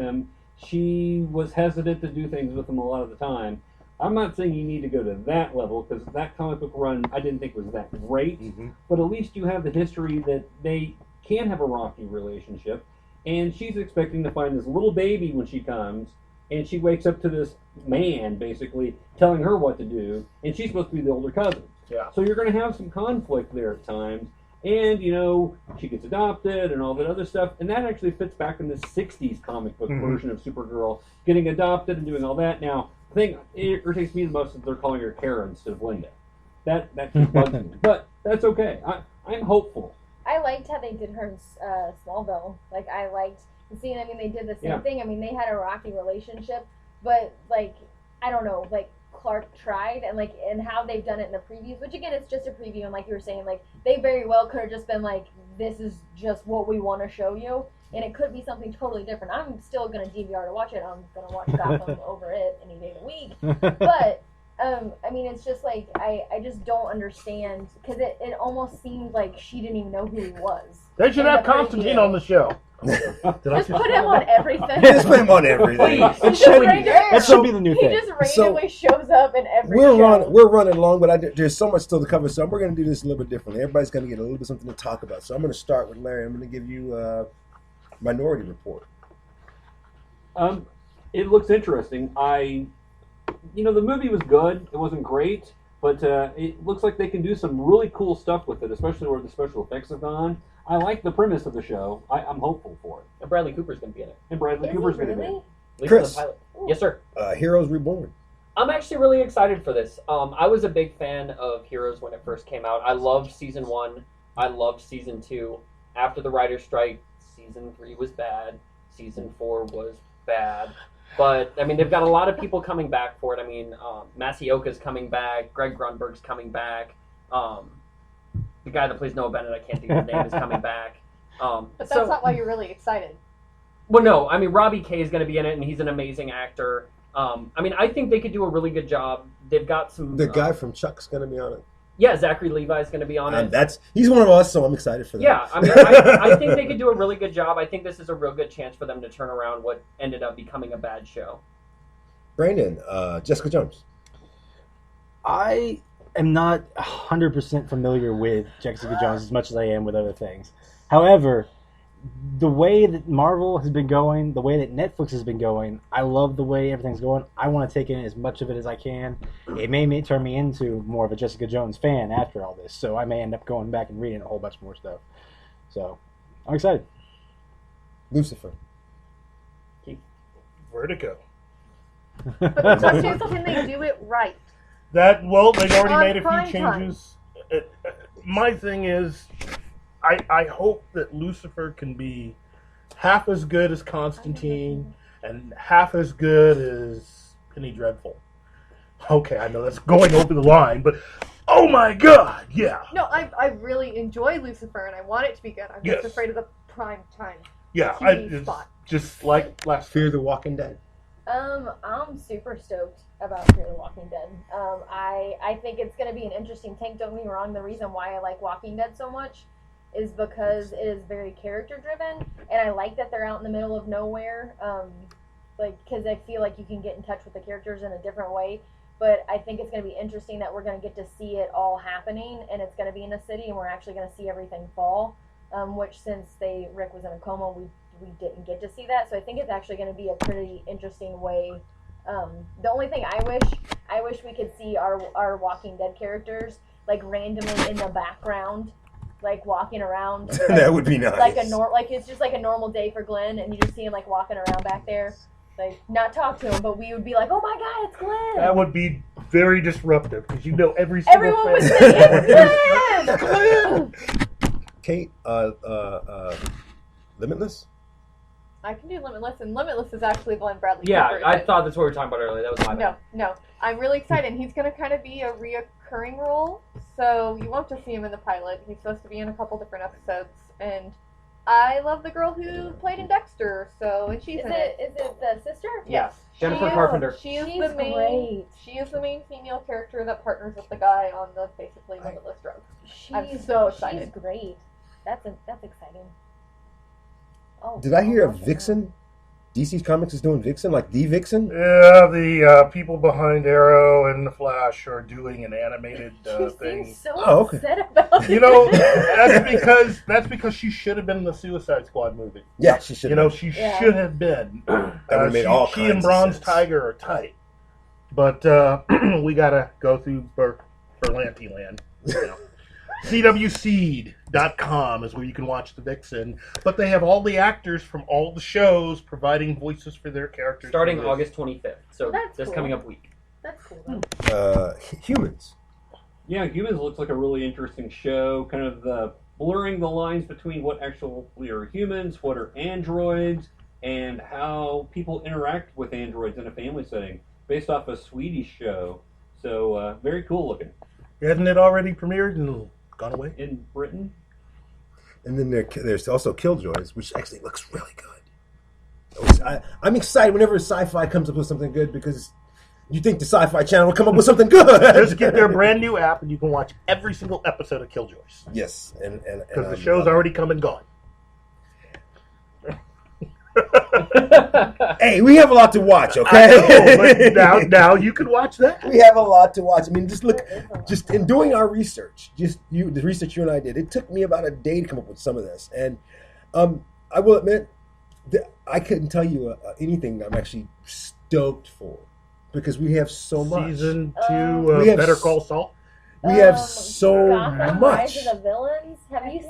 him. She was hesitant to do things with him a lot of the time. I'm not saying you need to go to that level, because that comic book run I didn't think was that great, but at least you have the history that they can have a rocky relationship, and she's expecting to find this little baby when she comes, and she wakes up to this man, basically, telling her what to do, and she's supposed to be the older cousin. Yeah. So you're going to have some conflict there at times. And, she gets adopted and all that other stuff. And that actually fits back in the 60s comic book version of Supergirl, getting adopted and doing all that. Now, the thing it irritates me the most is they're calling her Kara instead of Linda. That just bugs me. But that's okay. I'm hopeful. I liked how they did her in Smallville. Like, I liked seeing, they did the same thing. They had a rocky relationship. But, I don't know, Clark tried, and how they've done it in the previews, which again, it's just a preview, and like you were saying, they very well could have just been this is just what we want to show you, and it could be something totally different. I'm still going to DVR to watch it. I'm going to watch Gotham over it any day of the week. But, it's just I just don't understand, because it almost seemed like she didn't even know who he was. They should have Constantine on the show. Just put him on everything. Just put him on everything. That should be the new thing. He just randomly shows up in every show. We're running long, but there's so much still to cover, so we're going to do this a little bit differently. Everybody's going to get a little bit something to talk about. So I'm going to start with Larry. I'm going to give you Minority Report. It looks interesting. The movie was good. It wasn't great, but it looks like they can do some really cool stuff with it, especially where the special effects have gone. I like the premise of the show. I'm hopeful for it. And Bradley Cooper's going to be in it. And Bradley Cooper's going to be in it. Chris. Yes, sir. Heroes Reborn. I'm actually really excited for this. I was a big fan of Heroes when it first came out. I loved Season 1. I loved Season 2. After the writer's strike, Season 3 was bad. Season 4 was bad. But, they've got a lot of people coming back for it. Masioka's coming back. Greg Grunberg's coming back. The guy that plays Noah Bennett, I can't think of his name, is coming back. But that's not why you're really excited. Well, no. Robbie Kay is going to be in it, and he's an amazing actor. I think they could do a really good job. They've got some... The guy from Chuck's going to be on it. Yeah, Zachary Levi's going to be on it. He's one of us, so I'm excited for that. Yeah, I think they could do a really good job. I think this is a real good chance for them to turn around what ended up becoming a bad show. Brandon, Jessica Jones. I am not 100% familiar with Jessica Jones as much as I am with other things. However, the way that Marvel has been going, the way that Netflix has been going, I love the way everything's going. I want to take in as much of it as I can. It may turn me into more of a Jessica Jones fan after all this, so I may end up going back and reading a whole bunch more stuff. So, I'm excited. Lucifer. Vertigo. But the question is, can they do it right? They've already made a prime few changes. My thing is, I hope that Lucifer can be half as good as Constantine and half as good as Penny Dreadful. Okay, I know that's going over the line, but oh my god, yeah. No, I really enjoy Lucifer, and I want it to be good. I'm just afraid of the prime time. Yeah, TV spot. Just like last Fear the Walking Dead. I'm super stoked about Fear the Walking Dead. I think it's going to be an interesting take. Don't get me wrong. The reason why I like Walking Dead so much is because it is very character driven, and I like that they're out in the middle of nowhere. Because I feel like you can get in touch with the characters in a different way. But I think it's going to be interesting that we're going to get to see it all happening, and it's going to be in a city, and we're actually going to see everything fall. Which since Rick was in a coma, we didn't get to see that. So I think it's actually going to be a pretty interesting way. The only thing I wish we could see our Walking Dead characters randomly in the background, walking around. That would be nice. It's just like a normal day for Glenn, and you just see him walking around back there. Not talk to him, but we would be like, "Oh my God, it's Glenn!" That would be very disruptive because every single everyone would say it's Glenn. Kate, Limitless. I can do Limitless, and Limitless is actually Glenn Bradley. Yeah, Cooper, I thought that's what we were talking about earlier. That was my bad. No, I'm really excited. He's going to kind of be a reoccurring role, so you won't just see him in the pilot. He's supposed to be in a couple different episodes, and I love the girl who played in Dexter, and she's in it. Is it the sister? Yes, Jennifer Carpenter. She's great. She is the main female character that partners with the guy on the basically Limitless drug. I'm so excited. She's great. That's exciting. Oh, Did I hear a Vixen? DC Comics is doing Vixen, like the Vixen. Yeah, the people behind Arrow and the Flash are doing an animated You thing. seem so Oh, okay. upset about You it. know, that's because she should have been in the Suicide Squad movie. Yeah, she should. You know, she Yeah. should have been. would've made all she kinds and of Bronze sense. Tiger are tight, but we gotta go through Berlanti land. You know. CWSeed.com is where you can watch the Vixen, but they have all the actors from all the shows providing voices for their characters. Starting for this. August 25th, so That's this cool. coming up week. That's cool. Though. Humans. Yeah, Humans looks like a really interesting show. Kind of blurring the lines between what actually are humans, what are androids, and how people interact with androids in a family setting, based off a Swedish show. So very cool looking. Hadn't it already premiered and gone away? In Britain. And then there's also Killjoys, which actually looks really good. I'm excited whenever sci-fi comes up with something good because you think the Sci-Fi Channel will come up with something good. Just get their brand new app and you can watch every single episode of Killjoys. Yes, and Because the show's already come and gone. Hey, we have a lot to watch, I okay? know, but now you can watch that. We have a lot to watch. I mean, just in doing our research, the research you and I did, it took me about a day to come up with some of this. And I will admit that I couldn't tell you anything I'm actually stoked for because we have so much. Season 2 We have Better Call Saul. We have so Gotham much. Rise of the Villains. Have you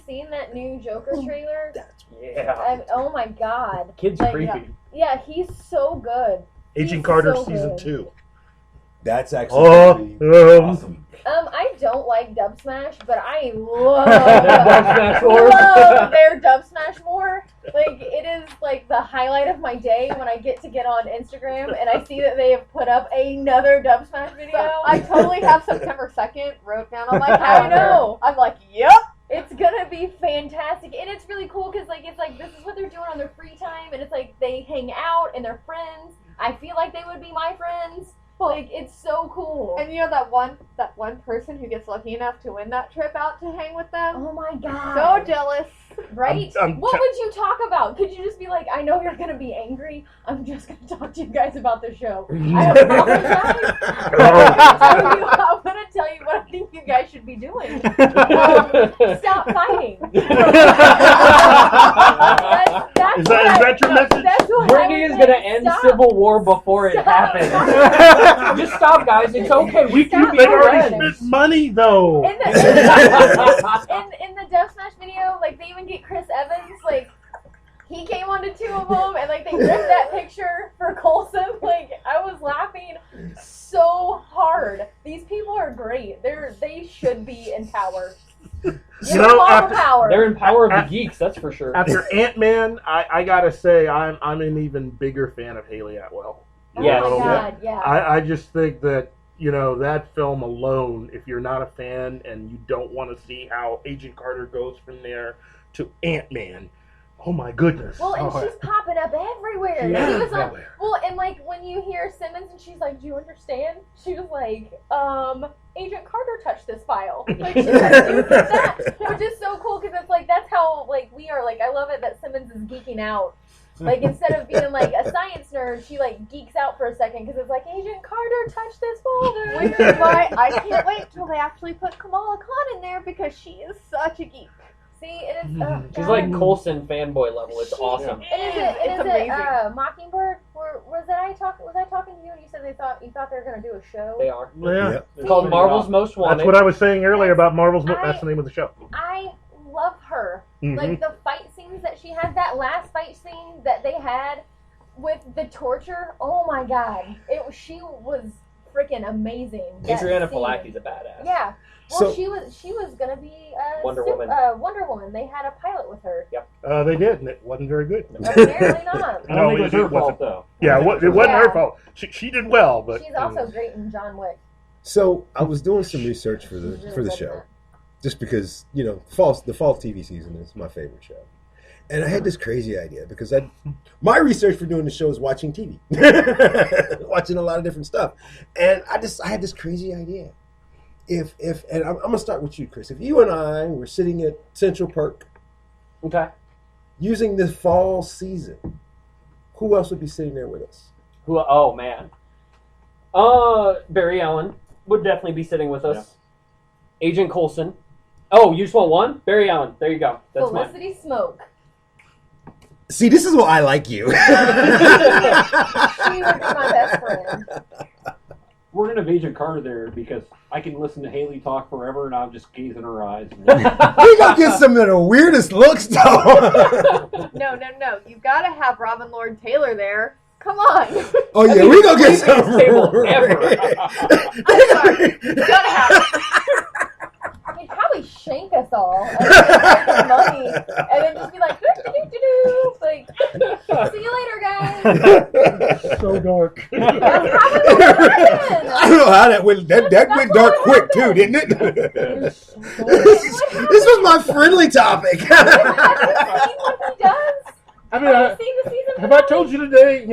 seen that new Joker trailer? Yeah. Oh my god. Kid's Like, creepy. Yeah, he's so good. Agent He's Carter so Season good. 2. That's actually awesome. I don't like Dub Smash, but I love Dub Smash Wars. love their Dub Smash War. Like it is like the highlight of my day when I get on Instagram and I see that they have put up another Dub Smash video. I totally have September 2nd wrote down on my I calendar. know. I'm like, yep. It's gonna be fantastic, and it's really cool because it's like this is what they're doing on their free time, and it's like they hang out and they're friends. I feel like they would be my friends. Like it's so cool. And you know that one person who gets lucky enough to win that trip out to hang with them? Oh my god! So jealous. Right? I'm What would you talk about? Could you just be like, I know you're gonna be angry. I'm just gonna talk to you guys about the show. I apologize. I'm gonna tell you what I think you guys should be doing. Stop fighting. That's Is that your message? That's what Brittany I is would going to say. end Stop. Civil War before it Stop. happens. Just stop, guys. It's okay. We can be They've already friends. spent money, though. In the Death Smash video, like they even get Chris Evans, like he came onto 2 of them, and like they ripped that picture for Coulson. Like I was laughing so hard. These people are great. They should be in power. Give You know, them all after- the power. They're in Power of the Geeks, that's for sure. After Ant-Man, I gotta say I'm an even bigger fan of Haley Atwell. Oh Yes. my know, god, yeah. I just think that, that film alone, if you're not a fan and you don't want to see how Agent Carter goes from there to Ant-Man, oh my goodness. Well, and she's popping up everywhere. Yeah. He was like, Everywhere. well, and like when you hear Simmons and she's like, "Do you understand?" She was like, Agent Carter touched this file." Like she's like, "You get that," which is so cool because it's like that's how like we are. Like I love it that Simmons is geeking out. Like instead of being like a science nerd, she like geeks out for a second because it's like Agent Carter touched this folder. Which is why I can't wait till they actually put Kamala Khan in there because she is such a geek. See, it is. Oh, She's God. like Coulson fanboy level. It's She- awesome. It's amazing. Mockingbird? Was I talking to you and you said you thought they were gonna do a show? They are. Yeah. It's called Marvel's Most Wanted. That's what I was saying earlier about Marvel's. That's the name of the show. I love her. Mhm. Like the fight scenes that she had, that last fight scene that they had with the torture. Oh my god, she was freaking amazing. That Adriana scene. Palaki's a badass. Yeah. Well, So- she was gonna be Wonder Woman. Wonder Woman. They had a pilot with her. They did, and it wasn't very good. Apparently not. I don't No, think it was it her wasn't. fault, though. Yeah, it wasn't Yeah. her fault. She did well, but She's also great in John Wick. So I was doing some research for the She's really for the good at show, that. just because the fall TV season is my favorite show, and I had this crazy idea because my research for doing the show is watching TV, watching a lot of different stuff, and I had this crazy idea. If and I'm gonna start with you, Chris. If you and I were sitting at Central Park Okay. using the fall season who else would be sitting there with us? Who? Oh man. Barry Allen would definitely be sitting with us. Yeah. Agent Coulson. Oh, you just want one? Barry Allen. There you go. That's mine. Felicity Smoke. See, this is why I like you. She would be my best friend. We're gonna have Agent Carter there because I can listen to Haley talk forever, and I'll just gaze in her eyes. We gonna get some of the weirdest looks, though. No. You've got to have Robin Lord Taylor there. Come on. Oh yeah, we gonna get some. I'm sorry. You gotta have it. He'd probably shank us all and take our money, and then just be like, doo-doo-doo-doo-doo. Like, see you later, guys. So dark. That's probably what happened. I don't know how that went. That went dark quick too, didn't it? This was my friendly topic. Have you seen what he does? I mean, Have you seen the season have I finale? told you today,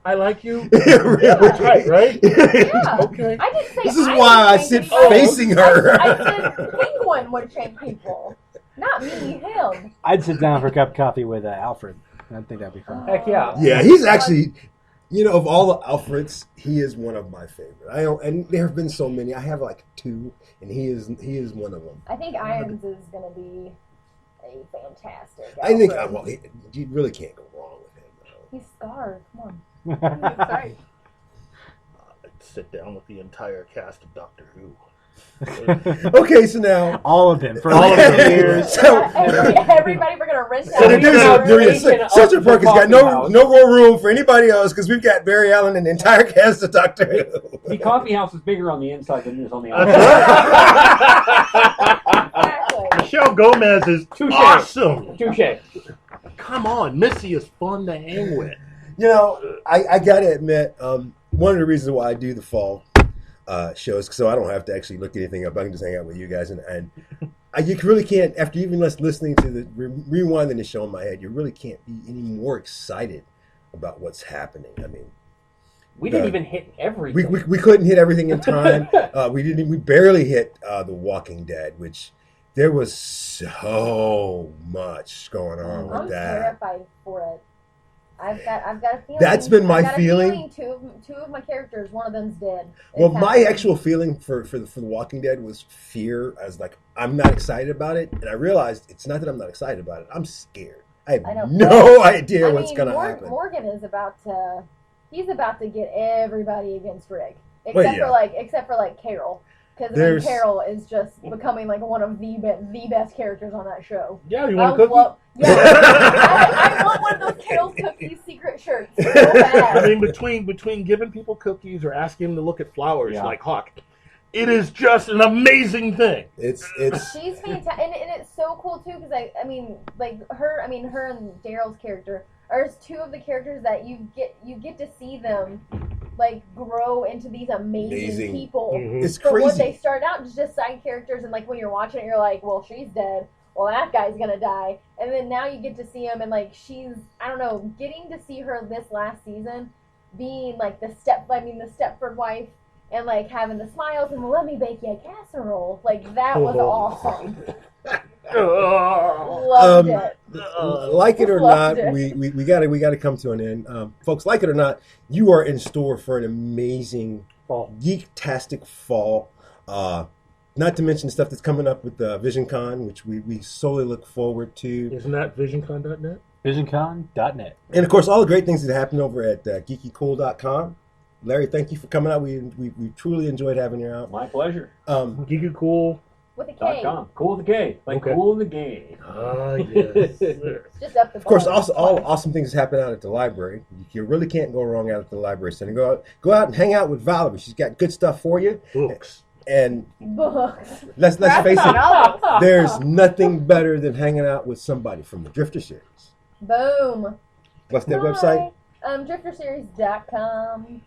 I like you? Yeah. That's right, right? Yeah. Okay. I didn't say This is I why I would sit shank anybody. facing her. I said Penguin would shank people. Not me, him. I'd sit down for a cup of coffee with Alfred. I think that'd be fun. Heck yeah. Yeah, he's actually, of all the Alfreds, he is one of my favorite. And there have been so many. I have like 2, and he is one of them. I think Irons is going to be a fantastic I think, Alfred. you really can't go wrong with him, though. He's scarred. Come That's right. I'd sit down with the entire cast of Doctor Who. Okay, so now All of them for all of the years. so on. Everybody, we're going to rent So out. there's Central Park has got no more room for anybody else because we've got Barry Allen and the entire cast of Doctor Who. The coffee house is bigger on the inside than it is on the That's outside. Exactly. Michelle Gomez is Touche. awesome. Touche. Come on, Missy is fun to hang with. I gotta admit, one of the reasons why I do the fall shows, so I don't have to actually look anything up. I can just hang out with you guys, and you really can't. After even listening to the rewinding the show in my head, you really can't be any more excited about what's happening. I mean, We didn't even hit everything. we couldn't hit everything in time. We barely hit The Walking Dead, which there was so much going on with I'm that. terrified for it. I've got a feeling. That's been my I've got a feeling. Two of my characters, one of them's dead. Well, It's my happening. actual feeling for The Walking Dead was fear. I was like, I'm not excited about it, and I realized it's not that I'm not excited about it. I'm scared. I have I know. no idea I what's mean, going to happen. Morgan is about to. He's about to get everybody against Rick, Well, except yeah. for Carol, because There's- Carol is just becoming like one of the best characters on that show. Yeah, you want a cookie? I want one of those Carol's Cookies secret shirts so bad. I mean, between giving people cookies or asking them to look at flowers Yeah. like Hawk, it is just an amazing thing. It's She's fantastic, and it's so cool too because her and Daryl's character are two of the characters that you get to see them like grow into these amazing people. Mhm. it's But when crazy. they start out as just side characters, and like when you're watching it, you're like, well, she's dead. Well, that guy's gonna die, and then now you get to see him, and like I don't know, getting to see her this last season, being like the Stepford wife. And like having the smiles and let me bake you a casserole, like that was awesome. Loved it. Like it or Loved not, it. we gotta come to an end, folks. Like it or not, you are in store for an amazing geek-tastic fall. Not to mention the stuff that's coming up with VisionCon, which we solely look forward to. Isn't that VisionCon.net? VisionCon.net. And of course, all the great things that happen over at geekycool.com. Larry, thank you for coming out. We truly enjoyed having you out. My pleasure. Geeky Cool. With a K. .com. Cool with a K. Like Okay. cool in the game. Ah, yes. Just up the Of course, bar. also all awesome things happen out at the library. You really can't go wrong out at the library center. Go out and hang out with Valerie. She's got good stuff for you. Books. And Books. let's face it, Novels. there's nothing better than hanging out with somebody from the Drifter series. Boom. What's that Hi. website? Drifterseries.com.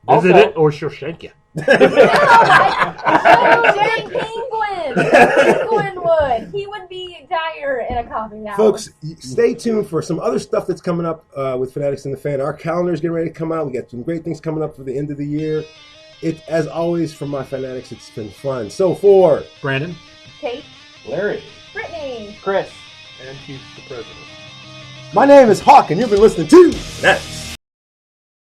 Visit Also- it or she'll shank you. Penguin would. He would be dire in a coffee house. Folks, stay tuned for some other stuff that's coming up with Fanatics and the Fan. Our calendar is getting ready to come out. We got some great things coming up for the end of the year. As always, for my Fanatics, it's been fun. So for Brandon. Kate, Larry. Brittany. Chris. And he's the president. My name is Hawk, and you've been listening to Fanatics.